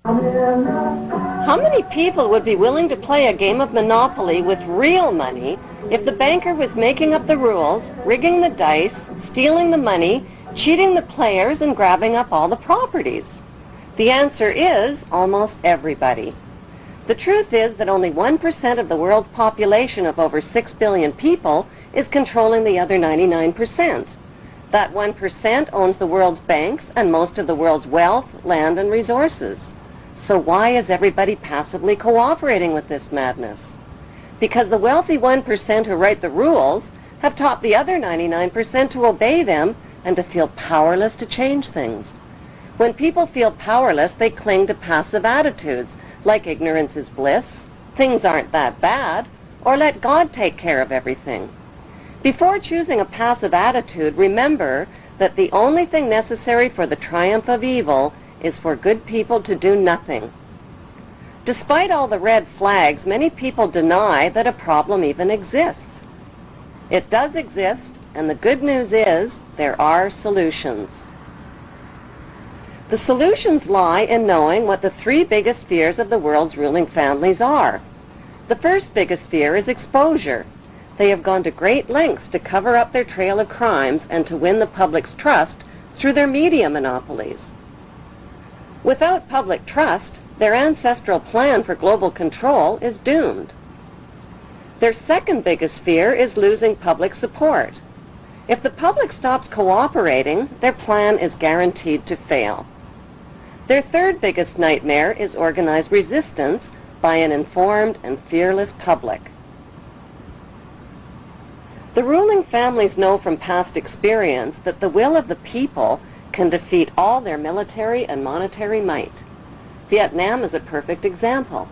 How many people would be willing to play a game of Monopoly with real money if the banker was making up the rules, rigging the dice, stealing the money, cheating the players, and grabbing up all the properties? The answer is almost everybody. The truth is that only 1% of the world's population of over 6 billion people is controlling the other 99%. That 1% owns the world's banks and most of the world's wealth, land, and resources. So why is everybody passively cooperating with this madness? Because the wealthy 1% who write the rules have taught the other 99% to obey them and to feel powerless to change things. When people feel powerless, they cling to passive attitudes, like ignorance is bliss, things aren't that bad, or let God take care of everything. Before choosing a passive attitude, remember that the only thing necessary for the triumph of evil is for good people to do nothing. Despite all the red flags, many people deny that a problem even exists. It does exist, and the good news is there are solutions. The solutions lie in knowing what the three biggest fears of the world's ruling families are. The first biggest fear is exposure. They have gone to great lengths to cover up their trail of crimes and to win the public's trust through their media monopolies. Without public trust, their ancestral plan for global control is doomed. Their second biggest fear is losing public support. If the public stops cooperating, their plan is guaranteed to fail. Their third biggest nightmare is organized resistance by an informed and fearless public. The ruling families know from past experience that the will of the people can defeat all their military and monetary might. Vietnam is a perfect example.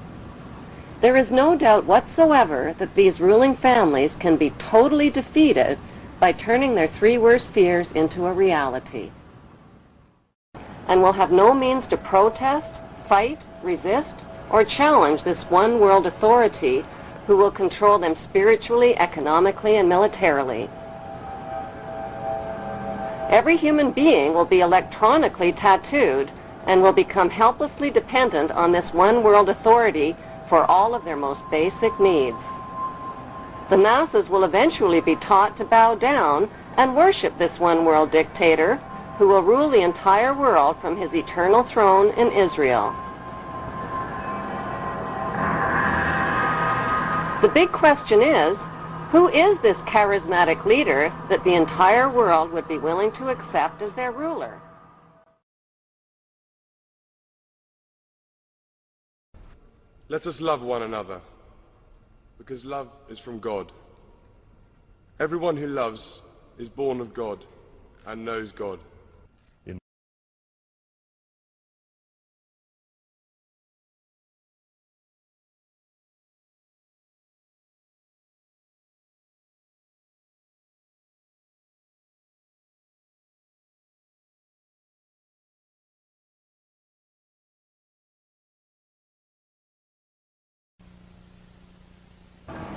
There is no doubt whatsoever that these ruling families can be totally defeated by turning their three worst fears into a reality, and will have no means to protest, fight, resist, or challenge this one world authority who will control them spiritually, economically, and militarily. Every human being will be electronically tattooed and will become helplessly dependent on this one world authority for all of their most basic needs. The masses will eventually be taught to bow down and worship this one world dictator who will rule the entire world from his eternal throne in Israel. The big question is, who is this charismatic leader that the entire world would be willing to accept as their ruler? Let us love one another, because love is from God. Everyone who loves is born of God and knows God.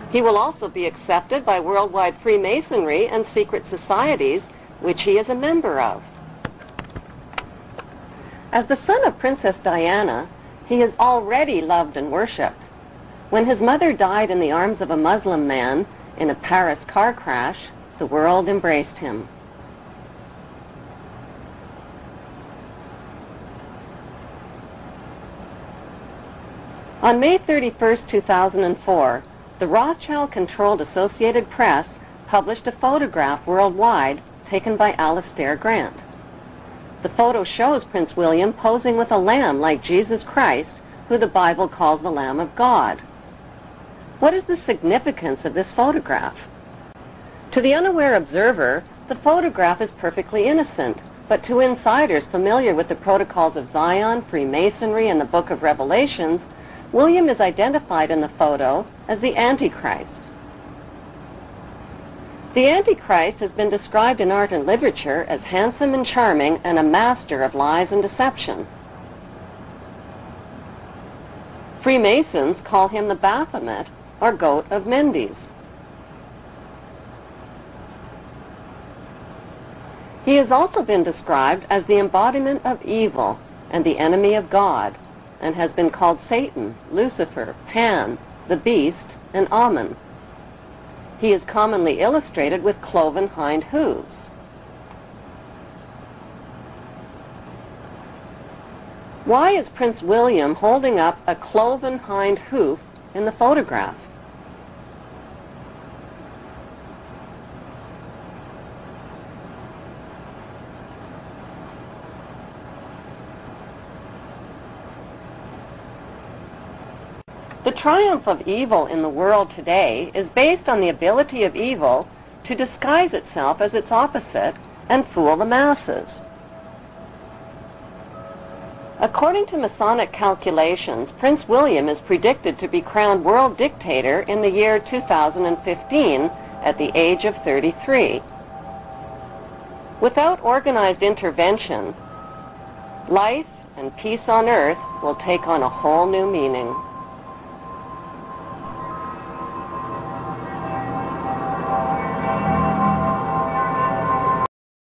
He will also be accepted by worldwide Freemasonry and secret societies, which he is a member of. As the son of Princess Diana, he is already loved and worshipped. When his mother died in the arms of a Muslim man in a Paris car crash, the world embraced him. On May 31st, 2004, the Rothschild-controlled Associated Press published a photograph worldwide taken by Alistair Grant. The photo shows Prince William posing with a lamb like Jesus Christ, who the Bible calls the Lamb of God. What is the significance of this photograph? To the unaware observer, the photograph is perfectly innocent, but to insiders familiar with the protocols of Zion, Freemasonry, and the Book of Revelations, William is identified in the photo as the Antichrist. The Antichrist has been described in art and literature as handsome and charming and a master of lies and deception. Freemasons call him the Baphomet, or Goat of Mendes. He has also been described as the embodiment of evil and the enemy of God, and has been called Satan, Lucifer, Pan, the Beast, and Amen. He is commonly illustrated with cloven hind hooves. Why is Prince William holding up a cloven hind hoof in the photograph? The triumph of evil in the world today is based on the ability of evil to disguise itself as its opposite and fool the masses. According to Masonic calculations, Prince William is predicted to be crowned world dictator in the year 2015 at the age of 33. Without organized intervention, life and peace on earth will take on a whole new meaning.